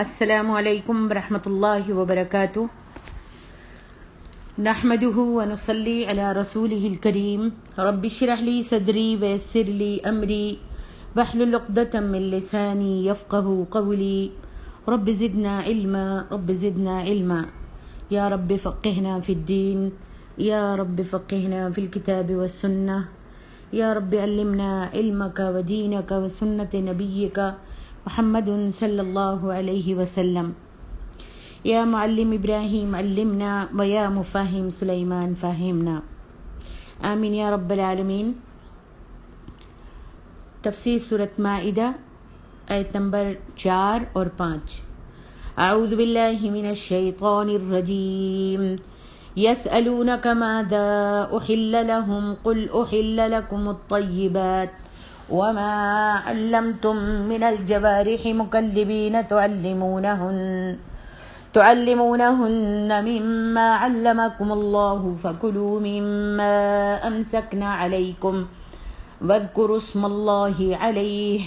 السلام علیکم ورحمۃ اللہ وبرکاتہ نحمده ونصلی علی رسوله الکریم رب اشرح لی صدری ویسر لی امری واحلل عقدۃ من لسانی یفقهوا قولی رب زدنا علما یا رب فقہنا فی الدین یا رب فقہنا فی الکتاب والسنہ یا رب علمنا علمک ودینک وسنت نبیک محمد صلی اللہ علیہ وسلم یا معلم ابراہیم علمنا ویا مفاہم سلیمان فہمنا آمین یا رب العالمین۔ تفسیر سورۃ مائدہ آیت نمبر 4 اور 5۔ اعوذ باللہ من الشیطان الرجیم یسألونک ماذا احل لهم قل احل لکم الطیبات وما علمتم من الجوارح مكلبين تعلمونهن مما علمكم الله فكلوا مما أمسكنا عليكم واذكروا اسم الله عليه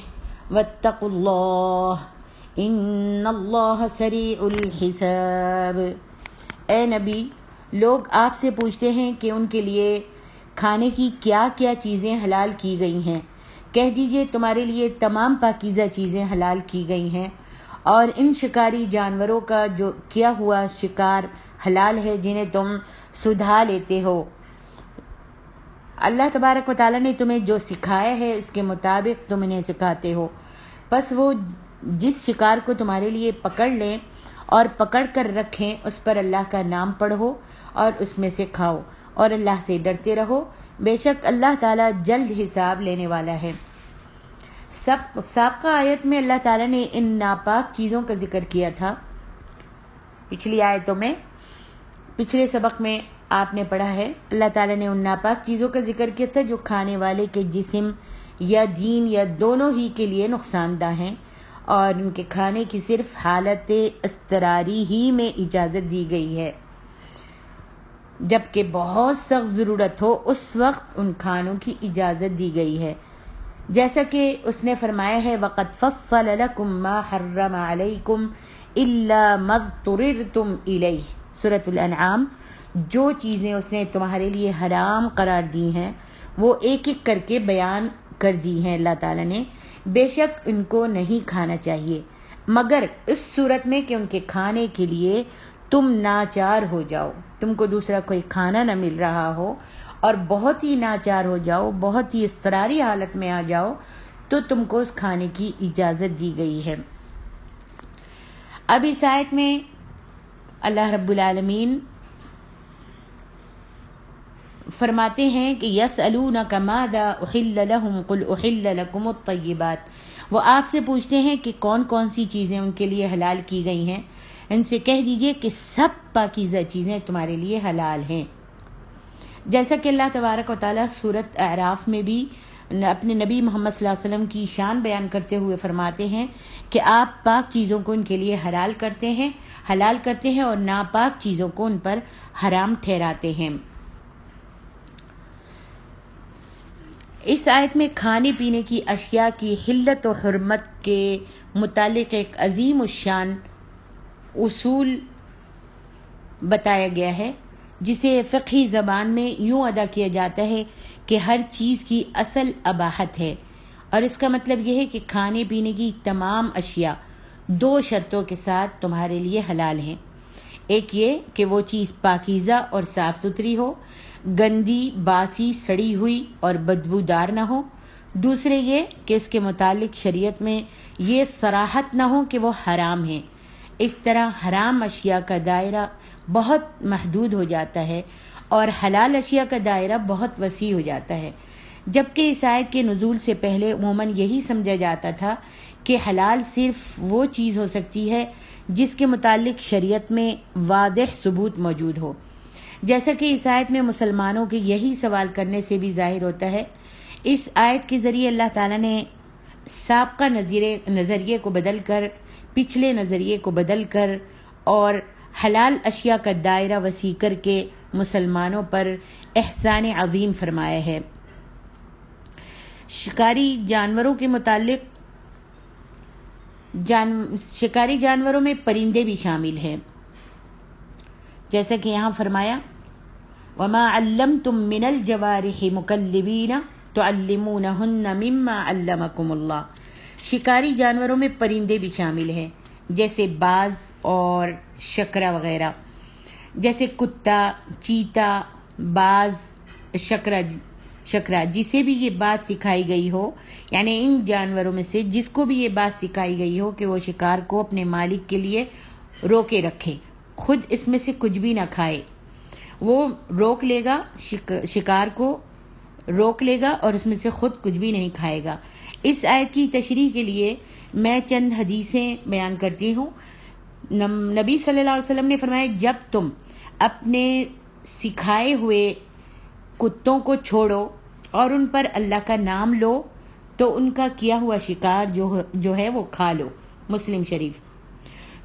واتقوا الله إن الله سريع الحساب۔ اے نبی، لوگ آپ سے پوچھتے ہیں کہ ان کے لیے کھانے کی کیا کیا چیزیں حلال کی گئی ہیں۔ کہہ دیجئے تمہارے لیے تمام پاکیزہ چیزیں حلال کی گئی ہیں، اور ان شکاری جانوروں کا جو کیا ہوا شکار حلال ہے جنہیں تم سدھا لیتے ہو۔ اللہ تبارک و تعالیٰ نے تمہیں جو سکھایا ہے اس کے مطابق تم انہیں سکھاتے ہو، پس وہ جس شکار کو تمہارے لیے پکڑ لیں اور پکڑ کر رکھیں اس پر اللہ کا نام پڑھو اور اس میں سے کھاؤ، اور اللہ سے ڈرتے رہو، بے شک اللہ تعالیٰ جلد حساب لینے والا ہے۔ سابقہ آیت میں اللہ تعالیٰ نے ان ناپاک چیزوں کا ذکر کیا تھا۔ پچھلی آیتوں میں، پچھلے سبق میں آپ نے پڑھا ہے، اللہ تعالیٰ نے ان ناپاک چیزوں کا ذکر کیا تھا جو کھانے والے کے جسم یا دین یا دونوں ہی کے لیے نقصان دہ ہیں، اور ان کے کھانے کی صرف حالت اضطراری ہی میں اجازت دی گئی ہے، جبکہ بہت سخت ضرورت ہو اس وقت ان کھانوں کی اجازت دی گئی ہے، جیسا کہ اس نے فرمایا ہے وَقَدْ فَصَّلَ لَكُم مَّا حَرَّمَ عَلَيْكُمْ إِلَّا مَا اضْطُرِرْتُمْ إِلَيْهِ۔ سورۃ الانعام۔ جو چیزیں اس نے تمہارے لیے حرام قرار دی ہیں وہ ایک ایک کر کے بیان کر دی ہیں اللہ تعالیٰ نے، بے شک ان کو نہیں کھانا چاہیے مگر اس صورت میں کہ ان کے کھانے کے لیے تم ناچار ہو جاؤ، تم کو دوسرا کوئی کھانا نہ مل رہا ہو اور بہت ہی ناچار ہو جاؤ، بہت ہی اضطراری حالت میں آ جاؤ، تو تم کو اس کھانے کی اجازت دی گئی ہے۔ اب اس آیت میں اللہ رب العالمین فرماتے ہیں کہ یسألونک ماذا احل لهم قل احل لکم الطیبات، وہ آپ سے پوچھتے ہیں کہ کون کون سی چیزیں ان کے لیے حلال کی گئی ہیں، ان سے کہہ دیجئے کہ سب پاکیزہ چیزیں تمہارے لیے حلال ہیں۔ جیسا کہ اللہ تبارک و تعالیٰ سورۃ اعراف میں بھی اپنے نبی محمد صلی اللہ علیہ وسلم کی شان بیان کرتے ہوئے فرماتے ہیں کہ آپ پاک چیزوں کو ان کے لیے حلال کرتے ہیں اور ناپاک چیزوں کو ان پر حرام ٹھہراتے ہیں۔ اس آیت میں کھانے پینے کی اشیاء کی حلت و حرمت کے متعلق ایک عظیم الشان اصول بتایا گیا ہے، جسے فقہی زبان میں یوں ادا کیا جاتا ہے کہ ہر چیز کی اصل اباحت ہے، اور اس کا مطلب یہ ہے کہ کھانے پینے کی تمام اشیاء دو شرطوں کے ساتھ تمہارے لیے حلال ہیں۔ ایک یہ کہ وہ چیز پاکیزہ اور صاف ستھری ہو، گندی، باسی، سڑی ہوئی اور بدبودار نہ ہو۔ دوسرے یہ کہ اس کے متعلق شریعت میں یہ صراحت نہ ہو کہ وہ حرام ہیں۔ اس طرح حرام اشیاء کا دائرہ بہت محدود ہو جاتا ہے اور حلال اشیاء کا دائرہ بہت وسیع ہو جاتا ہے، جبکہ اس آیت کے نزول سے پہلے عموماً یہی سمجھا جاتا تھا کہ حلال صرف وہ چیز ہو سکتی ہے جس کے متعلق شریعت میں واضح ثبوت موجود ہو، جیسا کہ اس آیت میں مسلمانوں کے یہی سوال کرنے سے بھی ظاہر ہوتا ہے۔ اس آیت کے ذریعے اللہ تعالیٰ نے سابقہ نظریے کو بدل کر، پچھلے نظریے کو بدل کر اور حلال اشیاء کا دائرہ وسیع کر کے مسلمانوں پر احسان عظیم فرمایا ہے۔ شکاری جانوروں کے متعلق شکاری جانوروں میں پرندے بھی شامل ہیں، جیسا کہ یہاں فرمایا وَمَا عَلَّمْتُم مِّنَ الْجَوَارِحِ مُكَلِّبِينَ تُعَلِّمُونَهُنَّ مِمَّا عَلَّمَكُمُ اللَّهُ۔ شکاری جانوروں میں پرندے بھی شامل ہیں، جیسے باز اور شکرا وغیرہ، جیسے کتا، چیتا، باز، شکرا جسے بھی یہ بات سکھائی گئی ہو، یعنی ان جانوروں میں سے جس کو بھی یہ بات سکھائی گئی ہو کہ وہ شکار کو اپنے مالک کے لیے روکے رکھے، خود اس میں سے کچھ بھی نہ کھائے، وہ روک لے گا، شکار کو روک لے گا اور اس میں سے خود کچھ بھی نہیں کھائے گا۔ اس آیت کی تشریح کے لیے میں چند حدیثیں بیان کرتی ہوں۔ نبی صلی اللہ علیہ وسلم نے فرمایا جب تم اپنے سکھائے ہوئے کتوں کو چھوڑو اور ان پر اللہ کا نام لو تو ان کا کیا ہوا شکار جو ہے وہ کھا لو، مسلم شریف۔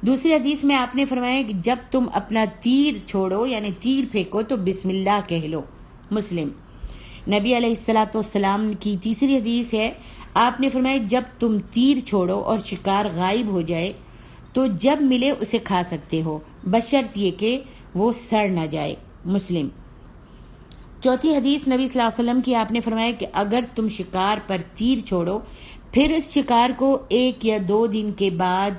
دوسری حدیث میں آپ نے فرمایا کہ جب تم اپنا تیر چھوڑو یعنی تیر پھینکو تو بسم اللہ کہہ لو، مسلم۔ نبی علیہ الصلوۃ والسلام کی تیسری حدیث ہے، آپ نے فرمایا جب تم تیر چھوڑو اور شکار غائب ہو جائے تو جب ملے اسے کھا سکتے ہو، بشرط یہ کہ وہ سڑ نہ جائے، مسلم۔ چوتھی حدیث نبی صلی اللہ علیہ وسلم کی، آپ نے فرمایا کہ اگر تم شکار پر تیر چھوڑو پھر اس شکار کو 1 یا 2 دن کے بعد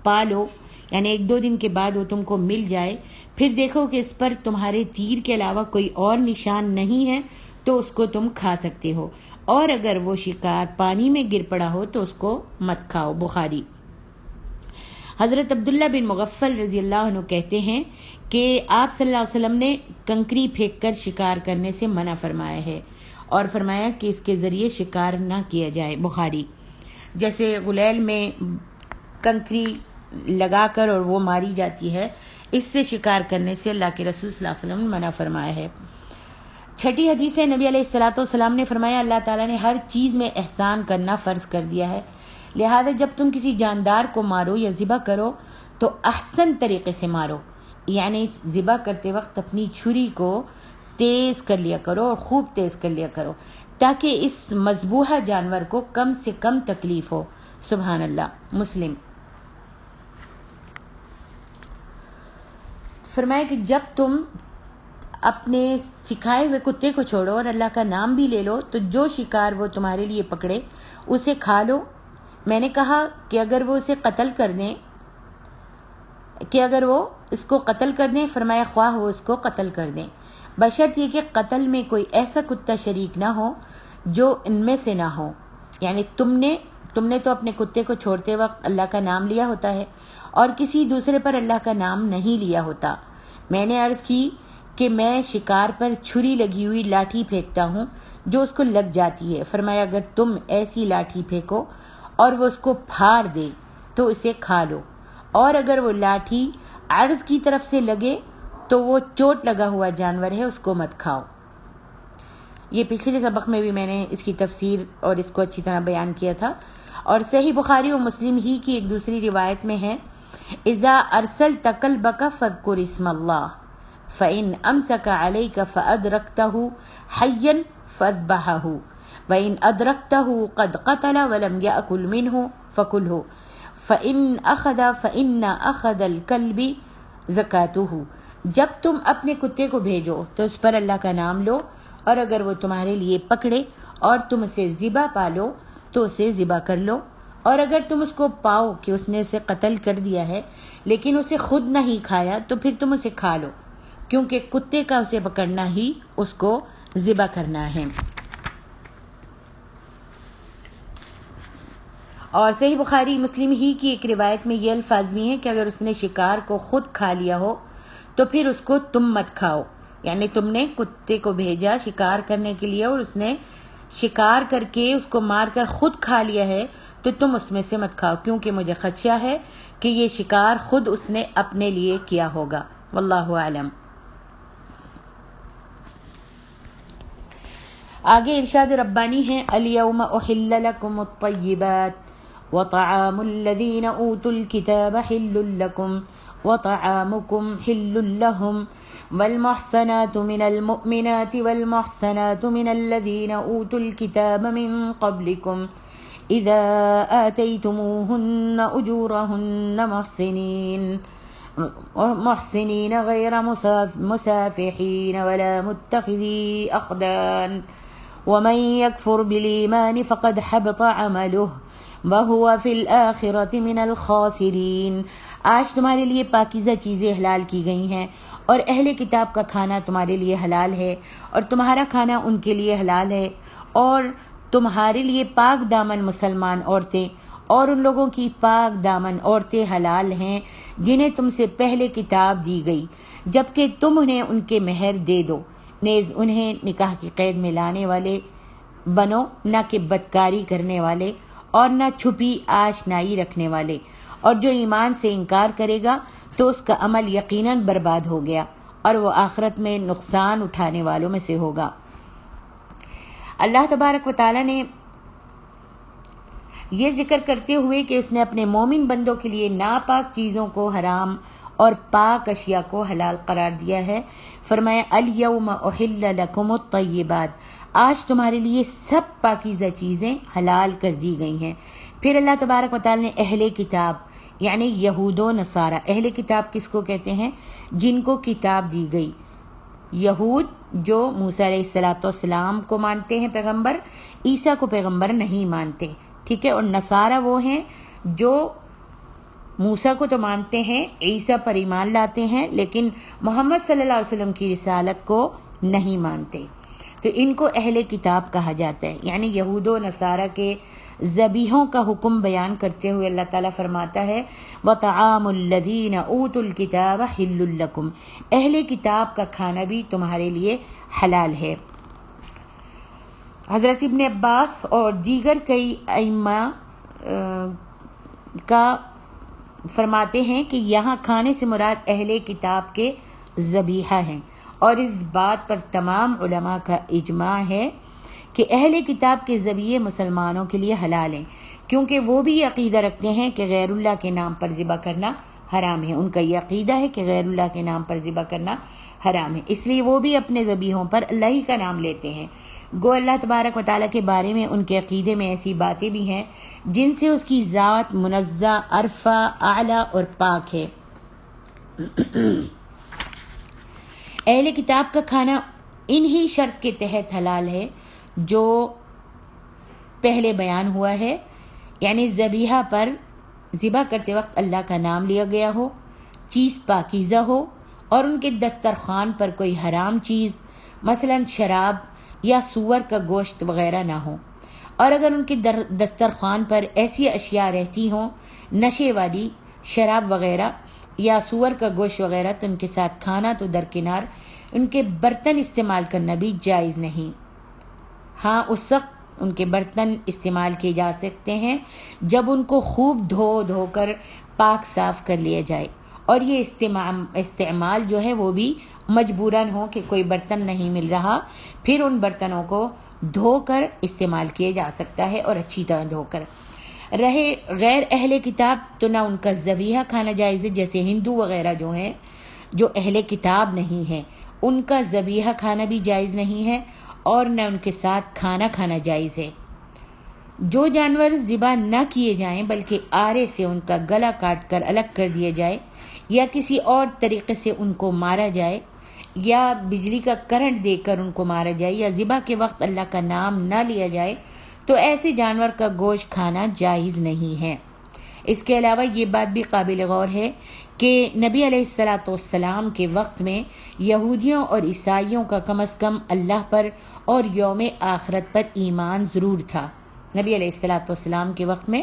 پالو، یعنی 1-2 دن کے بعد وہ تم کو مل جائے، پھر دیکھو کہ اس پر تمہارے تیر کے علاوہ کوئی اور نشان نہیں ہے تو اس کو تم کھا سکتے ہو، اور اگر وہ شکار پانی میں گر پڑا ہو تو اس کو مت کھاؤ، بخاری۔ حضرت عبداللہ بن مغفل رضی اللہ عنہ کہتے ہیں کہ آپ صلی اللہ علیہ وسلم نے کنکری پھینک کر شکار کرنے سے منع فرمایا ہے اور فرمایا کہ اس کے ذریعے شکار نہ کیا جائے، بخاری۔ جیسے غلیل میں کنکری لگا کر اور وہ ماری جاتی ہے، اس سے شکار کرنے سے اللہ کے رسول صلی اللہ علیہ وسلم نے منع فرمایا ہے۔ چھٹی حدیث ہے، نبی علیہ الصلوۃ والسلام نے فرمایا اللہ تعالیٰ نے ہر چیز میں احسان کرنا فرض کر دیا ہے، لہذا جب تم کسی جاندار کو مارو یا ذبح کرو تو احسن طریقے سے مارو، یعنی ذبح کرتے وقت اپنی چھری کو تیز کر لیا کرو اور خوب تیز کر لیا کرو تاکہ اس مذبوحہ جانور کو کم سے کم تکلیف ہو، سبحان اللہ، مسلم۔ فرمایا کہ جب تم اپنے سکھائے ہوئے کتے کو چھوڑو اور اللہ کا نام بھی لے لو تو جو شکار وہ تمہارے لیے پکڑے اسے کھا لو۔ میں نے کہا کہ اگر وہ اسے قتل کر دیں، اس کو قتل کر دیں، فرمایا خواہ وہ اس کو قتل کر دیں، بشرط یہ کہ قتل میں کوئی ایسا کتا شریک نہ ہو جو ان میں سے نہ ہو، یعنی تم نے تو اپنے کتے کو چھوڑتے وقت اللہ کا نام لیا ہوتا ہے اور کسی دوسرے پر اللہ کا نام نہیں لیا ہوتا۔ میں نے عرض کی کہ میں شکار پر چھری لگی ہوئی لاٹھی پھینکتا ہوں جو اس کو لگ جاتی ہے، فرمایا اگر تم ایسی لاٹھی پھینکو اور وہ اس کو پھاڑ دے تو اسے کھا لو، اور اگر وہ لاٹھی عرض کی طرف سے لگے تو وہ چوٹ لگا ہوا جانور ہے، اس کو مت کھاؤ۔ یہ پچھلے سبق میں بھی میں نے اس کی تفسیر اور اس کو اچھی طرح بیان کیا تھا، اور صحیح بخاری و مسلم ہی کی ایک دوسری روایت میں ہے اذا ارسلت کلبک فاذکر اسم اللہ فإن امسک علیک فادرکتہ حیا فاذبحہ وإن ادرکتہ قد قتل ولم یأکل منہ فکلہ فإن أخذ الكلب زکاتہ۔ جب تم اپنے کتے کو بھیجو تو اس پر اللہ کا نام لو، اور اگر وہ تمہارے لیے پکڑے اور تم اسے ذبح پالو تو اسے ذبح کر لو، اور اگر تم اس کو پاؤ کہ اس نے اسے قتل کر دیا ہے لیکن اسے خود نہیں کھایا تو پھر تم اسے کھا لو، کیونکہ کتے کا اسے پکڑنا ہی اس کو ذبح کرنا ہے۔ اور صحیح بخاری مسلم ہی کی ایک روایت میں یہ الفاظ بھی ہیں کہ اگر اس نے شکار کو خود کھا لیا ہو تو پھر اس کو تم مت کھاؤ، یعنی تم نے کتے کو بھیجا شکار کرنے کے لیے اور اس نے شکار کر کے اس کو مار کر خود کھا لیا ہے تو تم اس میں سے مت کھاؤ، کیونکہ مجھے خدشہ ہے کہ یہ شکار خود اس نے اپنے لیے کیا ہوگا، واللہ اعلم۔ آگے ارشاد ربانی ہے الیوم احل لکم الطیبات وطعام الذین اوتوا الکتاب حل لکم وطعامکم حل لهم والمحصنات من المؤمنات والمحصنات من الذین اوتوا الكتاب من قبلکم اذا آتيتموهن اجورهن محسنين غير مسافحين ولا متخذي أخدان ومن يكفر بالإيمان فقد حبط عمله وهو في الآخرة من الخاسرين۔ آج تمہارے لیے پاکیزہ چیزیں حلال کی گئی ہیں اور اہل کتاب کا کھانا تمہارے لیے حلال ہے اور تمہارا کھانا ان کے لیے حلال ہے، اور تمہارے لیے پاک دامن مسلمان عورتیں اور ان لوگوں کی پاک دامن عورتیں حلال ہیں جنہیں تم سے پہلے کتاب دی گئی، جبکہ تم انہیں ان کے مہر دے دو، نیز انہیں نکاح کی قید میں لانے والے بنو، نہ کہ بدکاری کرنے والے اور نہ چھپی آشنائی رکھنے والے، اور جو ایمان سے انکار کرے گا تو اس کا عمل یقیناً برباد ہو گیا اور وہ آخرت میں نقصان اٹھانے والوں میں سے ہوگا۔ اللہ تبارک و تعالی نے یہ ذکر کرتے ہوئے کہ اس نے اپنے مومن بندوں کے لیے ناپاک چیزوں کو حرام اور پاک اشیاء کو حلال قرار دیا ہے، فرمایا الیوم احل لکم الطیبات، آج تمہارے لیے سب پاکیزہ چیزیں حلال کر دی گئی ہیں۔ پھر اللہ تبارک و تعالی نے اہل کتاب یعنی یہود و نصارہ، اہل کتاب کس کو کہتے ہیں؟ جن کو کتاب دی گئی، یہود جو موسیٰ علیہ السلام کو مانتے ہیں پیغمبر، عیسیٰ کو پیغمبر نہیں مانتے، ٹھیک ہے، اور نصارہ وہ ہیں جو موسیٰ کو تو مانتے ہیں، عیسیٰ پر ایمان لاتے ہیں، لیکن محمد صلی اللہ علیہ وسلم کی رسالت کو نہیں مانتے، تو ان کو اہل کتاب کہا جاتا ہے۔ یعنی یہود و نصارہ کے ذبیحوں کا حکم بیان کرتے ہوئے اللہ تعالیٰ فرماتا ہے وَطَعَامُ الَّذِينَ أُوتُوا الْكِتَابَ حِلٌّ لَكُمْ، اہل کتاب کا کھانا بھی تمہارے لیے حلال ہے۔ حضرت ابن عباس اور دیگر کئی ائمہ کا فرماتے ہیں کہ یہاں کھانے سے مراد اہل کتاب کے ذبیحہ ہیں، اور اس بات پر تمام علماء کا اجماع ہے کہ اہل کتاب کے ذبیحے مسلمانوں کے لیے حلال ہیں، کیونکہ وہ بھی عقیدہ رکھتے ہیں کہ غیر اللہ کے نام پر ذبح کرنا حرام ہے، ان کا یہ عقیدہ ہے کہ غیر اللہ کے نام پر ذبح کرنا حرام ہے، اس لیے وہ بھی اپنے ذبیحوں پر اللہ ہی کا نام لیتے ہیں۔ گو اللہ تبارک و تعالیٰ کے بارے میں ان کے عقیدے میں ایسی باتیں بھی ہیں جن سے اس کی ذات منزہ، عرفہ، اعلیٰ اور پاک ہے۔ اہل کتاب کا کھانا انہی شرط کے تحت حلال ہے جو پہلے بیان ہوا ہے، یعنی ذبیحہ پر ذبح کرتے وقت اللہ کا نام لیا گیا ہو، چیز پاکیزہ ہو، اور ان کے دسترخوان پر کوئی حرام چیز مثلا شراب یا سور کا گوشت وغیرہ نہ ہو، اور اگر ان کے دسترخوان پر ایسی اشیاء رہتی ہوں نشے والی، شراب وغیرہ یا سور کا گوشت وغیرہ، تو ان کے ساتھ کھانا تو درکنار، ان کے برتن استعمال کرنا بھی جائز نہیں۔ ہاں اس وقت ان کے برتن استعمال کیے جا سکتے ہیں جب ان کو خوب دھو کر پاک صاف کر لیا جائے، اور یہ استعمال جو ہے وہ بھی مجبوراً ہو کہ کوئی برتن نہیں مل رہا، پھر ان برتنوں کو دھو کر استعمال کیا جا سکتا ہے، اور اچھی طرح دھو کر۔ رہے غیر اہل کتاب تو نہ ان کا ذبیحہ کھانا جائز ہے، جیسے ہندو وغیرہ جو ہیں جو اہل کتاب نہیں ہیں، ان کا ذبیحہ کھانا بھی جائز نہیں ہے، اور نہ ان کے ساتھ کھانا جائز ہے۔ جو جانور ذبح نہ کیے جائیں بلکہ آرے سے ان کا گلا کاٹ کر الگ کر دیا جائے، یا کسی اور طریقے سے ان کو مارا جائے، یا بجلی کا کرنٹ دے کر ان کو مارا جائے، یا ذبح کے وقت اللہ کا نام نہ لیا جائے، تو ایسے جانور کا گوشت کھانا جائز نہیں ہے۔ اس کے علاوہ یہ بات بھی قابل غور ہے کہ نبی علیہ السلام کے وقت میں یہودیوں اور عیسائیوں کا کم از کم اللہ پر اور یوم آخرت پر ایمان ضرور تھا۔ نبی علیہ السلام کے وقت میں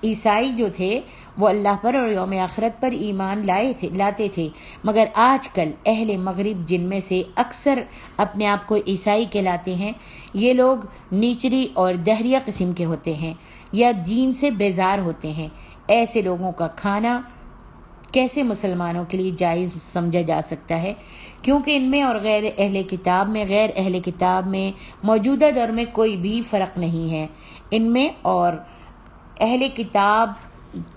عیسائی جو تھے وہ اللہ پر اور یوم آخرت پر ایمان لاتے تھے، مگر آج کل اہل مغرب جن میں سے اکثر اپنے آپ کو عیسائی کہلاتے ہیں، یہ لوگ نیچری اور دہریہ قسم کے ہوتے ہیں یا دین سے بیزار ہوتے ہیں۔ ایسے لوگوں کا کھانا کیسے مسلمانوں کے لیے جائز سمجھا جا سکتا ہے؟ کیونکہ ان میں اور غیر اہل کتاب میں موجودہ دور میں کوئی بھی فرق نہیں ہے۔ ان میں اور اہل کتاب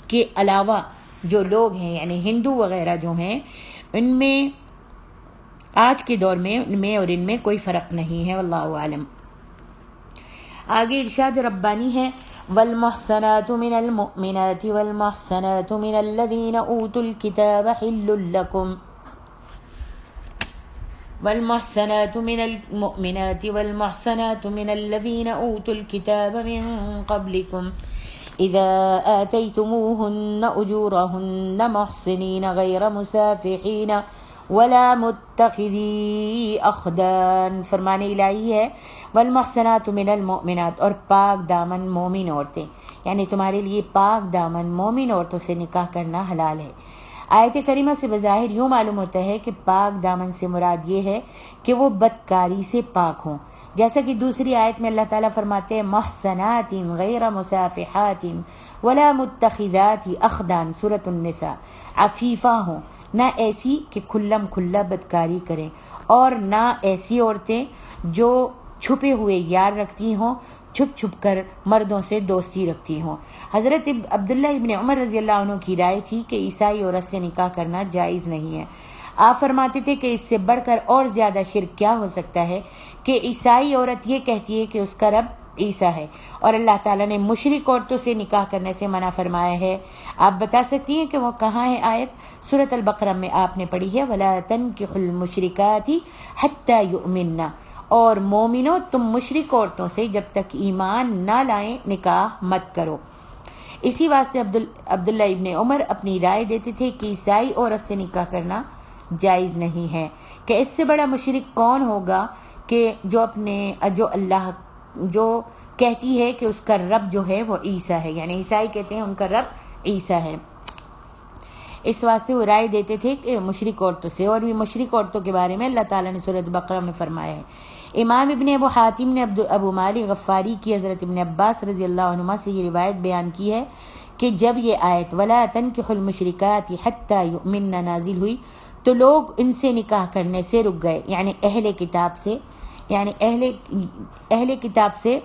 کے علاوہ جو لوگ ہیں یعنی ہندو وغیرہ جو ہیں، ان میں آج کے دور میں ان میں کوئی فرق نہیں ہے، واللہ عالم۔ آگے ارشاد ربانی ہے والمحصنات من المؤمنات والمحصنات من الذين أوتوا الكتاب حل لكم والمحصنات من المؤمنات والمحصنات من الذين أوتوا الكتاب من قبلكم إذا آتيتموهن أجورهن محصنين غير مسافحين ولا متخذي أخدان. فرمان الہی ہے والمحصنات من المؤمنات، اور پاک دامن مومن عورتیں، یعنی تمہارے لیے پاک دامن مومن عورتوں سے نکاح کرنا حلال ہے۔ آیت کریمہ سے بظاہر یوں معلوم ہوتا ہے کہ پاک دامن سے مراد یہ ہے کہ وہ بدکاری سے پاک ہوں، جیسا کہ دوسری آیت میں اللہ تعالیٰ فرماتے ہیں محصنات غیر مسافحات ولا متخذات اخدان، سورۃ النساء، عفیفہ ہوں، نہ ایسی کہ کھلم کھلا بدکاری کریں، اور نہ ایسی عورتیں جو چھپے ہوئے یار رکھتی ہوں، چھپ چھپ کر مردوں سے دوستی رکھتی ہوں۔ حضرت عبداللہ ابن عمر رضی اللہ عنہ کی رائے تھی کہ عیسائی عورت سے نکاح کرنا جائز نہیں ہے۔ آپ فرماتے تھے کہ اس سے بڑھ کر اور زیادہ شرک کیا ہو سکتا ہے کہ عیسائی عورت یہ کہتی ہے کہ اس کا رب عیسیٰ ہے، اور اللہ تعالیٰ نے مشرک عورتوں سے نکاح کرنے سے منع فرمایا ہے۔ آپ بتا سکتی ہیں کہ وہ کہاں ہے آیت؟ سورۃ البقرہ میں آپ نے پڑھی ہے وَلَا تَنكِحُوا الْمُشْرِكَاتِ حَتَّى يُؤْمِنَّ، اور مومنوں تم مشرک عورتوں سے جب تک ایمان نہ لائیں نکاح مت کرو۔ اسی واسطے عبداللہ ابن عمر اپنی رائے دیتے تھے کہ عیسائی عورت سے نکاح کرنا جائز نہیں ہے، کہ اس سے بڑا مشرک کون ہوگا کہ جو اللہ جو کہتی ہے کہ اس کا رب جو ہے وہ عیسیٰ ہے، یعنی عیسائی کہتے ہیں ان کا رب عیسیٰ ہے۔ اس واسطے وہ رائے دیتے تھے کہ مشرک عورتوں سے، اور بھی مشرک عورتوں کے بارے میں اللہ تعالیٰ نے سورۃ بقرہ میں فرمایا ہے۔ امام ابن ابو حاتم نے ابو مالک غفاری کی حضرت ابن عباس رضی اللہ عنہما سے یہ روایت بیان کی ہے کہ جب یہ آیت وَلَا تَنكِحُوا الْمُشْرِكَاتِ حَتَّى يُؤْمِنَّ نازل ہوئی تو لوگ ان سے نکاح کرنے سے رک گئے، یعنی اہل کتاب سے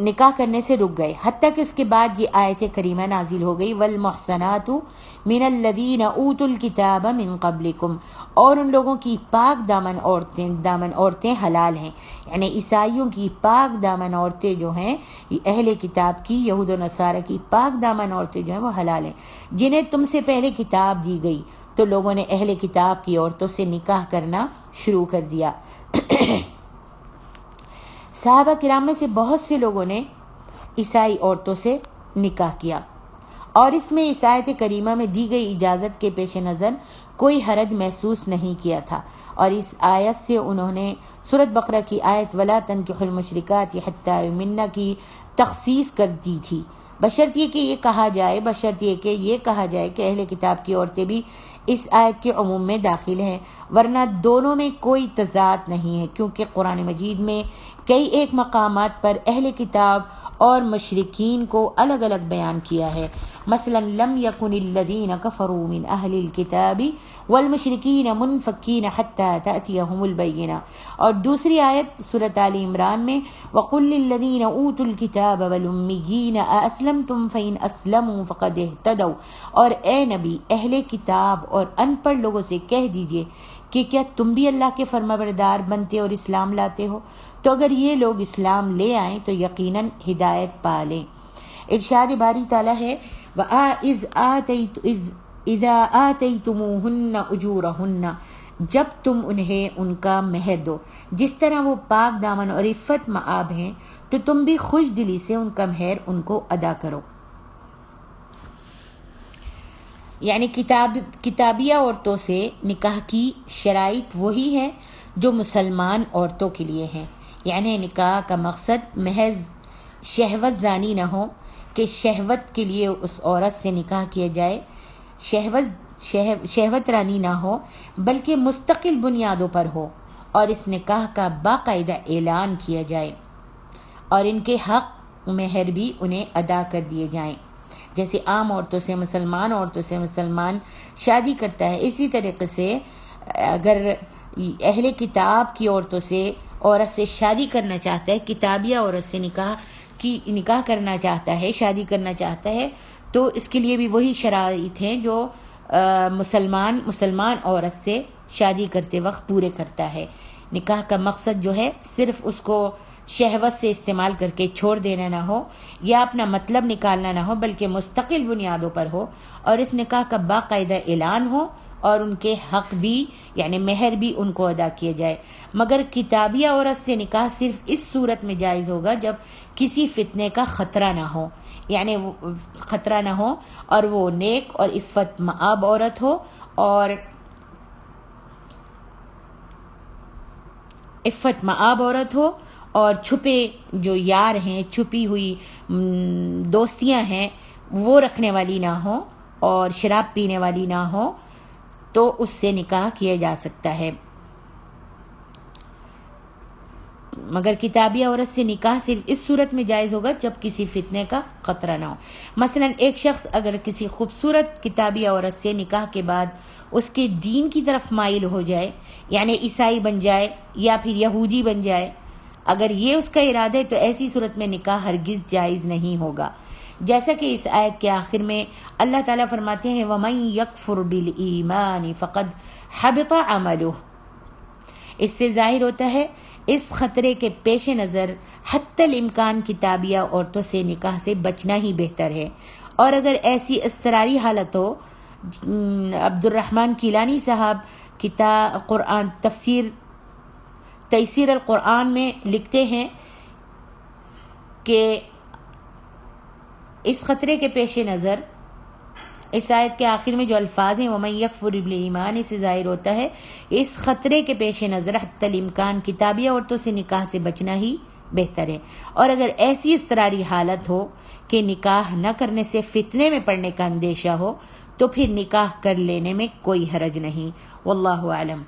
نکاح کرنے سے رک گئے، حتیٰ کہ اس کے بعد یہ آیت کریمہ نازل ہو گئی وَالْمُحْصَنَاتُ مِنَ الَّذِينَ أُوتُوا الْكِتَابَ مِن قَبْلِكُمْ، اور ان لوگوں کی پاک دامن عورتیں حلال ہیں، یعنی عیسائیوں کی پاک دامن عورتیں جو ہیں، اہل کتاب کی یہود و نصارہ کی پاک دامن عورتیں جو ہیں وہ حلال ہیں، جنہیں تم سے پہلے کتاب دی گئی تو لوگوں نے اہل کتاب کی عورتوں سے نکاح کرنا شروع کر دیا۔ صحابہ کرام میں سے بہت سے لوگوں نے عیسائی عورتوں سے نکاح کیا، اور اس میں اس آیت کریمہ میں دی گئی اجازت کے پیش نظر کوئی حرج محسوس نہیں کیا تھا، اور اس آیت سے انہوں نے سورۃ بقرہ کی آیت وَلَا تَنكِحُوا الْمُشْرِكَاتِ حَتَّى يُؤْمِنَّ کی تخصیص کر دی تھی، بشرط یہ کہ یہ کہا جائے کہ اہل کتاب کی عورتیں بھی اس آیت کے عموم میں داخل ہیں، ورنہ دونوں میں کوئی تضاد نہیں ہے، کیونکہ قرآن مجید میں کئی ایک مقامات پر اہل کتاب اور مشرکین کو الگ الگ بیان کیا ہے۔ مثلا لم يكن الذين كفروا من اهل الكتاب والمشركين منفكين حتى تأتيهم البينة، اور دوسری آیت سورۃ آل عمران میں وقل للذين اوتوا الكتاب والاميين اسلمتم فإن اسلموا فقد اهتدوا، اور اے نبی اہل کتاب اور ان پڑھ لوگوں سے کہہ دیجئے کہ کیا تم بھی اللہ کے فرمانبردار بنتے اور اسلام لاتے ہو؟ تو اگر یہ لوگ اسلام لے آئیں تو یقیناً ہدایت پا لیں۔ ارشاد باری تعالیٰ ہے اِذَا آتَيْتُمُوهُنَّ أُجُورَهُنَّ، جب تم انہیں ان کا مہر دو، جس طرح وہ پاک دامن اور عفت مآب ہیں تو تم بھی خوش دلی سے ان کا مہر ان کو ادا کرو۔ یعنی کتابیہ عورتوں سے نکاح کی شرائط وہی ہے جو مسلمان عورتوں کے لیے ہیں، یعنی نکاح کا مقصد محض شہوت زانی نہ ہو کہ شہوت کے لیے اس عورت سے نکاح کیا جائے، شہوت رانی نہ ہو، بلکہ مستقل بنیادوں پر ہو، اور اس نکاح کا باقاعدہ اعلان کیا جائے، اور ان کے حق مہر بھی انہیں ادا کر دیے جائیں۔ جیسے عام عورتوں سے مسلمان شادی کرتا ہے، اسی طریقے سے اگر اہل کتاب کی عورتوں سے عورت سے شادی کرنا چاہتا ہے، کتابیہ عورت سے نکاح کرنا چاہتا ہے، شادی کرنا چاہتا ہے، تو اس کے لیے بھی وہی شرائط ہیں جو مسلمان عورت سے شادی کرتے وقت پورے کرتا ہے۔ نکاح کا مقصد جو ہے صرف اس کو شہوت سے استعمال کر کے چھوڑ دینا نہ ہو یا اپنا مطلب نکالنا نہ ہو، بلکہ مستقل بنیادوں پر ہو، اور اس نکاح کا باقاعدہ اعلان ہو اور ان کے حق بھی یعنی مہر بھی ان کو ادا کیا جائے۔ مگر کتابیہ عورت سے نکاح صرف اس صورت میں جائز ہوگا جب کسی فتنے کا خطرہ نہ ہو، یعنی خطرہ نہ ہو اور وہ نیک اور عفت مآب عورت ہو اور چھپے جو یار ہیں، چھپی ہوئی دوستیاں ہیں وہ رکھنے والی نہ ہو اور شراب پینے والی نہ ہو، تو اس سے نکاح کیا جا سکتا ہے۔ مگر کتابی عورت سے نکاح صرف اس صورت میں جائز ہوگا جب کسی فتنے کا خطرہ نہ ہو۔ مثلا ایک شخص اگر کسی خوبصورت کتابی عورت سے نکاح کے بعد اس کے دین کی طرف مائل ہو جائے، یعنی عیسائی بن جائے یا پھر یہودی بن جائے، اگر یہ اس کا ارادہ ہے تو ایسی صورت میں نکاح ہرگز جائز نہیں ہوگا، جیسا کہ اس آیت کے آخر میں اللہ تعالیٰ فرماتے ہیں وَمَن يَكْفُرْ بِالْإِيمَانِ فَقَدْ حَبِطَ عَمَلُهُ۔ اس سے ظاہر ہوتا ہے اس خطرے کے پیش نظر حتی الامکان کتابیہ عورتوں سے نکاح سے بچنا ہی بہتر ہے، اور اگر ایسی اضطراری حالت ہو، عبد الرحمن کیلانی صاحب کتاب قرآن تفسیر القرآن میں لکھتے ہیں کہ اس خطرے کے پیش نظر اس آیت کے آخر میں جو الفاظ ہیں وَمَن يَكْفُرْ بِالْإِيمَانِ، اس سے ظاہر ہوتا ہے اس خطرے کے پیش نظر حتی الامکان کتابیہ عورتوں سے نکاح سے بچنا ہی بہتر ہے، اور اگر ایسی اضطراری حالت ہو کہ نکاح نہ کرنے سے فتنے میں پڑنے کا اندیشہ ہو تو پھر نکاح کر لینے میں کوئی حرج نہیں۔ واللہ اعلم۔